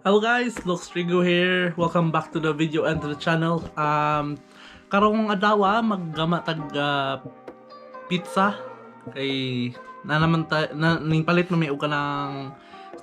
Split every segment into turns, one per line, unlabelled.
Hello guys, Lux Trigo here. Welcome back to the video and to the channel. Karong adlaw maggama tag pizza kay na naman ning palit na may uga ng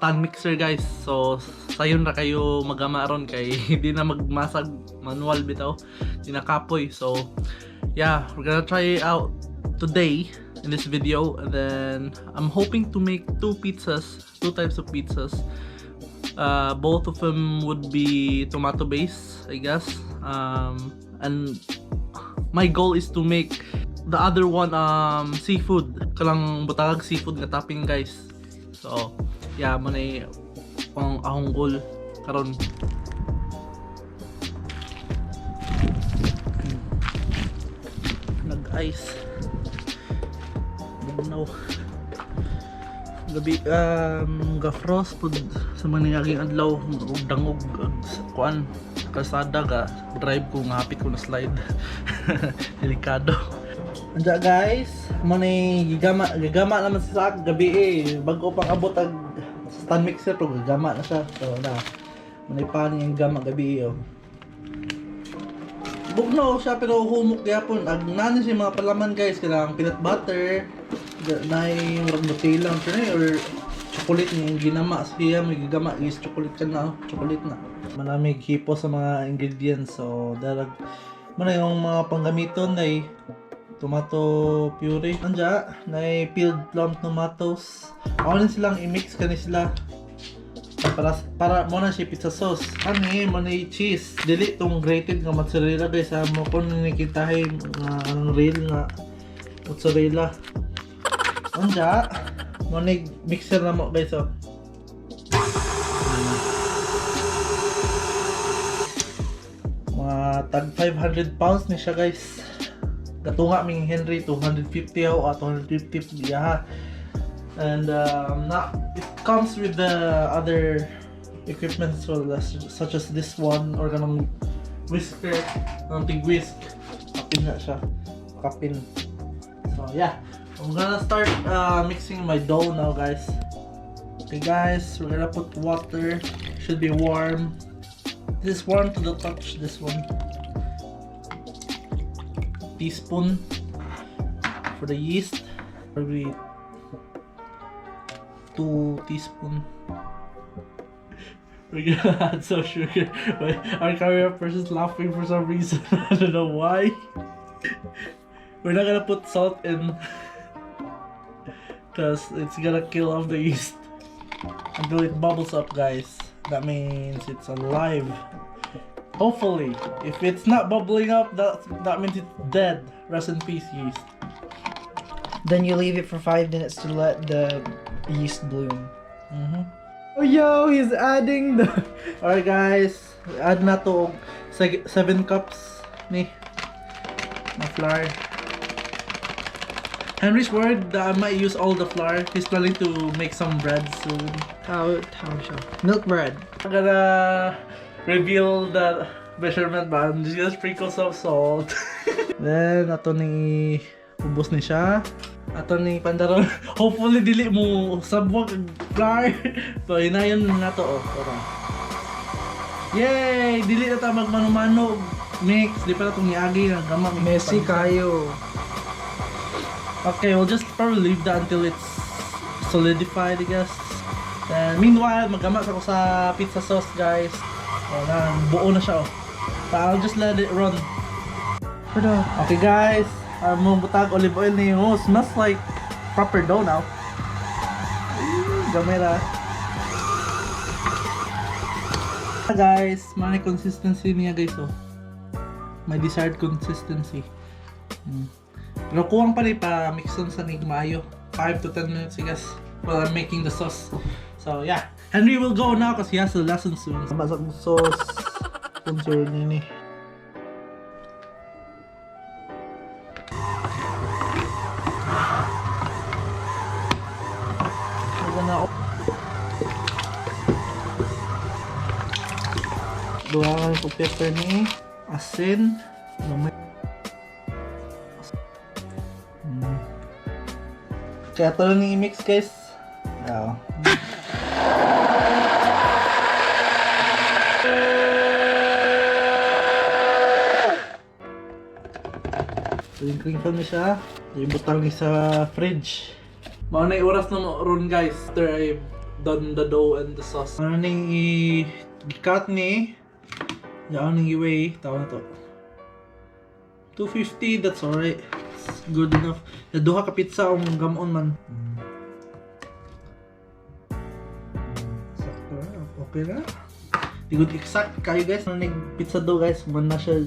stand mixer guys. So sayon ra kayo magama ron kay hindi na magmasag manual bitaw, di na kapoy. So yeah, we're gonna try it out today in this video, and then I'm hoping to make two types of pizzas. Both of them would be tomato based, I guess. And my goal is to make the other one seafood. Kalang butag seafood nga topping guys. So yeah, manay pang ahong goal karon. Nag-ice. Bugnaw. Gabi ga-frost pud sa maningaging adlaw ug dangog kuan kalsada ga drive ko nga hapit ko na slide. Delikado. Anja guys, manay gigama naman sa gabi bago pang abot ag stand mixer to gigama na siya. So na manay pani ang gama gabi Bugnaw siya pero humok gyapon. Ag nani si mga palaman guys, kailangan peanut butter na yung Nutella or chocolate niya yung ginama siya, may gigama is chocolate ka na, chocolate na. Maraming hipo sa mga ingredients, so dalag muna yung mga panggamiton na tomato puree anja, na peeled plum tomatoes. Ako rin silang i-mix ka sila para muna siya pizza sauce. Muna cheese dili tong grated nga mozzarella guys, mo kung nakitahin nga ang real nga mozzarella. Anja, monig mixer na mo guys Mga tag 500 pounds ni siya guys. Katunga ming Henry 250 at 250 diya. And it comes with the other equipment as well, such as this one or kanang whisker, kanang tig whisk. Kapin na siya. Kapin. So yeah. I'm gonna start mixing my dough now guys. Okay guys, we're gonna put water. Should be warm. This is warm to the touch, this one. Teaspoon for the yeast. Probably 2 teaspoons. We're gonna add some sugar. Our camera person's laughing for some reason. I don't know why. We're not gonna put salt in because it's gonna kill off the yeast until it bubbles up guys. That means it's alive. Hopefully, if it's not bubbling up, that means it's dead. Rest in peace, yeast.
Then you leave it for 5 minutes to let the yeast bloom.
Oh yo, he's adding the. Alright guys, add na to 7 cups ni na flour. Henry's worried that I might use all the flour. He's planning to make some bread soon.
How siya? Milk bread.
I'm gonna reveal the measurement, but I'm just gonna sprinkle some salt. Then, ato ni ubos ni siya. Ato ni pandaron. Hopefully, dili mo sabwag flour. So, hinayon na to. Yay! Dili na ta magmano-mano. Mix. Di pa na itong niagi. Gamang
Messy kayo.
Okay, we'll just probably leave that until it's solidified, I guess. And meanwhile, maggamas ako sa pizza sauce, guys. Buo na siya, So I'll just let it run. Okay, guys. Butag olive oil na yung smells like proper dough now. Gamay na. Guys, may consistency niya, guys. My desired consistency. Pero kuwang pa rin pa mixon sa maayo. 5 to 10 minutes I guess while I'm making the sauce. So yeah, Henry will go now because he has a lesson soon. Masak sauce. Sponsor nini. Duha ko pepper ni asin. Kaya ito lang i-mix guys. Crinkle ni siya. Ibutang ni sa fridge. Mga na oras na mo ron guys after I've done the dough and the sauce. Ano nang i-cut ni? Yan nang i-weigh. Tawa na to. 250, that's alright. It's good enough. Naduha ka pizza ang gamon man. Sakto na. Okay na. Di good exact kayo guys. Ano nag-pizza dough guys. Man na siya.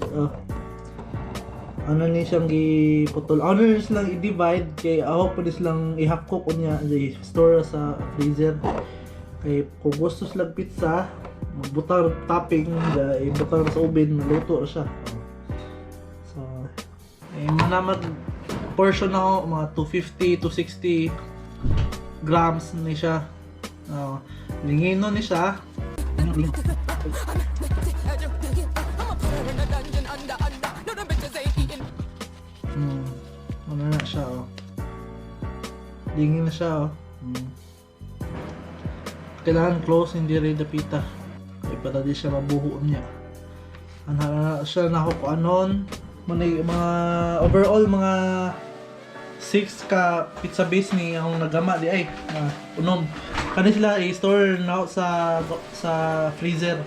Ano ni siyang giputol. Ano ni silang i-divide kay ako pwede silang i-half-cook niya i-store sa freezer. Kay kung gusto silang pizza, magbutang topping, ibutang sa oven, maluto siya. So, manamad portion ako mga 250 to 60 grams ni siya. Lingino ni siya. Ano na siya Lingin na siya Kailangan close, hindi rin dapita. Kaya para di siya mabuho niya. Ano siya na ako anon. Mga overall mga 6 ka pizza base ni ang nagama di ay unom. Kani sila i-store na sa freezer.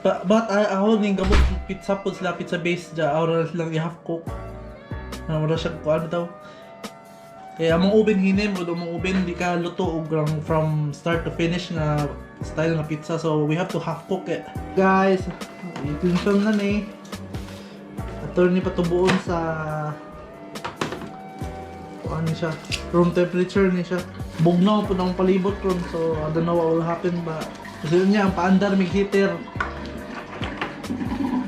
But ako ning gabot pizza po sila pizza base ja oras lang i-half cook. Wala siya kung ano daw. Kaya among oven hinim, among oven di ka luto og from start to finish na style na pizza. So we have to half cook it. Guys, itinsyong na ni. Ato ni patubuon sa ano siya, room temperature ni siya. Bugnaw po ng palibot ron. So I don't know what will happen ba. Kasi niya ang paandar may heater.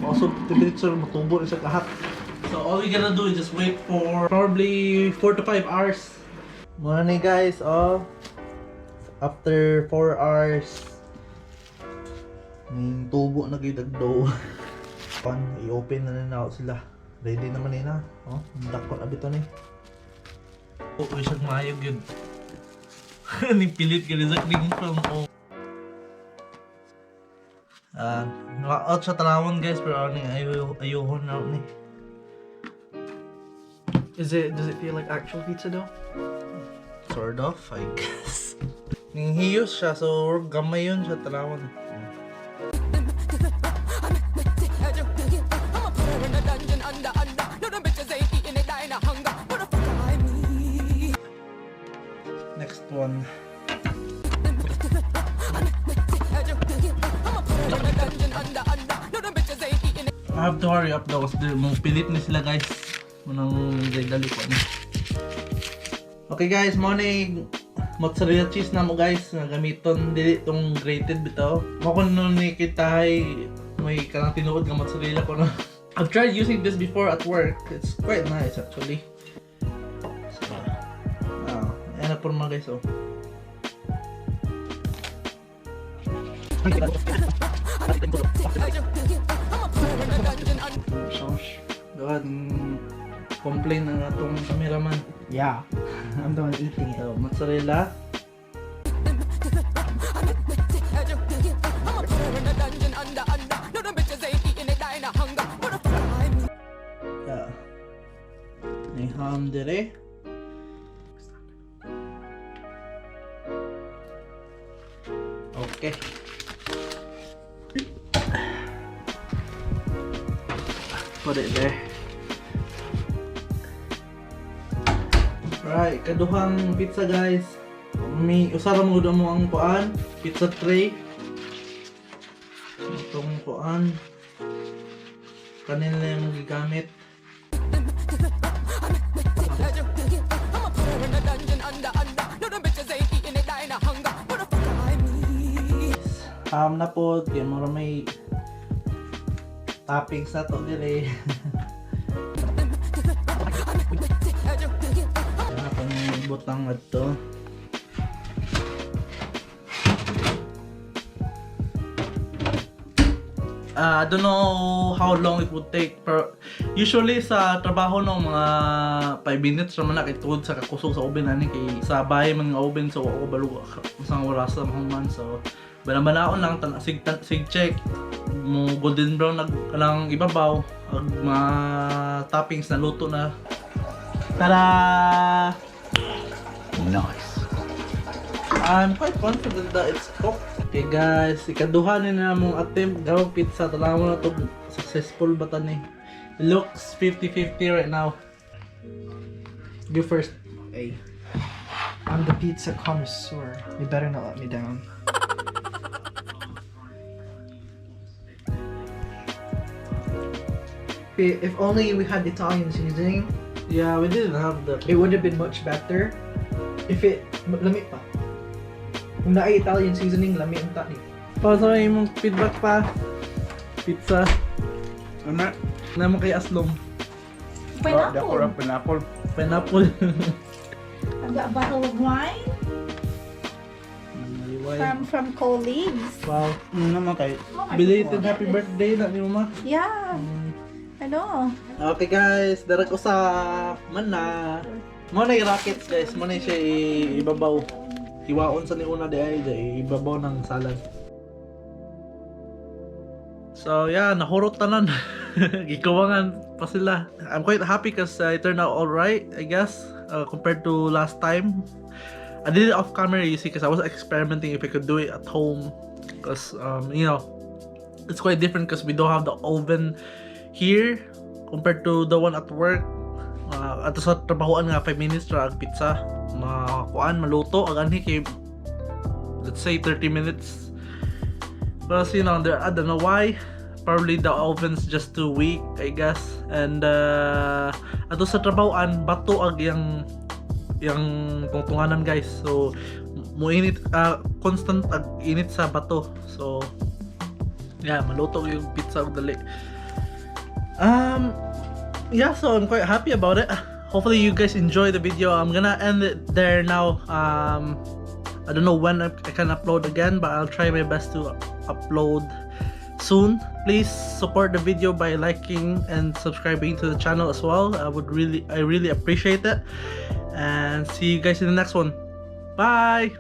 Also temperature matubo siya kahat. So all we gonna do is just wait for probably 4 to 5 hours. Muna ni guys, after 4 hours, may tubo na kayo dough. I-open na na sila. Ready naman nila. Dakot na bito ni. Uy siyang mayog yun. Nipilit ka rin sa cling film ko. Naka-out siya talawon guys, pero ayuhon na ni.
Does it feel like actual pizza dough?
Sort of, I guess. Ninghiyos siya, so gamay yun siya talawon. Next one. I have to hurry up daw kasi mong pilit ni sila guys. Munang dali ko ni. Okay guys, morning mozzarella cheese na mo guys na gamiton dili tong grated bitaw. Mo kun no ni kita may kanang tinuod nga mozzarella ko na. I've tried using this before at work. It's quite nice actually. So, ayan na po mga guys God, complain na nga itong cameraman.
Yeah. I'm the one eating it.
So, mozzarella. Yeah. May ham dire. Okay. Put it there. Alright, kaduhang pizza guys. May usara mo mo ang kuan, pizza tray. Itong kuan. Kanila yung gigamit. Ham na po, kaya mura may toppings na to dire. Butang ato. I don't know how long it would take, pero usually sa trabaho no mga 5 minutes naman na kay tungod sa kakusog sa oven ani kay sa bahay man nga oven so ako balo sa oras sa man so banaon lang sig check mo golden brown nag kanang ibabaw Ang mga toppings na luto na. Tada!
Nice.
I'm quite confident that it's cooked. Okay guys, ikaduha na mong attempt gawang pizza. Talaga mo na ito successful ba ito ni? It looks 50-50 right now. You first.
Hey, I'm the pizza connoisseur. You better not let me down. If only we had Italian seasoning,
Yeah, we didn't have the...
it would have been much better. If it, lamit pa. Kung na Italian seasoning, lamit ang tani.
Pausa na yung feedback pa. Pizza.
Ano?
Naman kay Aslong.
Pineapple.
Pineapple.
Pineapple.
I've got a bottle of wine from colleagues.
Wow.
Ano naman kayo?
Oh, I
Belated
forgot
happy
this.
birthday na ni Mama.
Yeah. Ano?
Okay guys, darag usap man na. Mo na rockets guys, mo na siya ibabaw. Hiwaon sa ni una di ay ibabaw ng salad. So yeah, nahurot tanan. Gikawangan pa sila. I'm quite happy because it turned out alright, I guess, compared to last time. I did it off camera, you see, because I was experimenting if I could do it at home. Because, you know, it's quite different because we don't have the oven here compared to the one at work. Ato sa trabahoan nga 5 minutes ra ang pizza. Makuan, maluto, aganhi kay, let's say 30 minutes. But you know, I don't know why. Probably the oven's just too weak, I guess. And ato sa trabahoan, bato ag yung tungtunganan guys. So muinit, constant ag init sa bato. So yeah, maluto yung pizza og dali. Yeah, so I'm quite happy about it. Hopefully you guys enjoy the video. I'm gonna end it there now. I don't know when I can upload again, but I'll try my best to upload soon. Please support the video by liking and subscribing to the channel as well. I really appreciate it. And see you guys in the next one. Bye.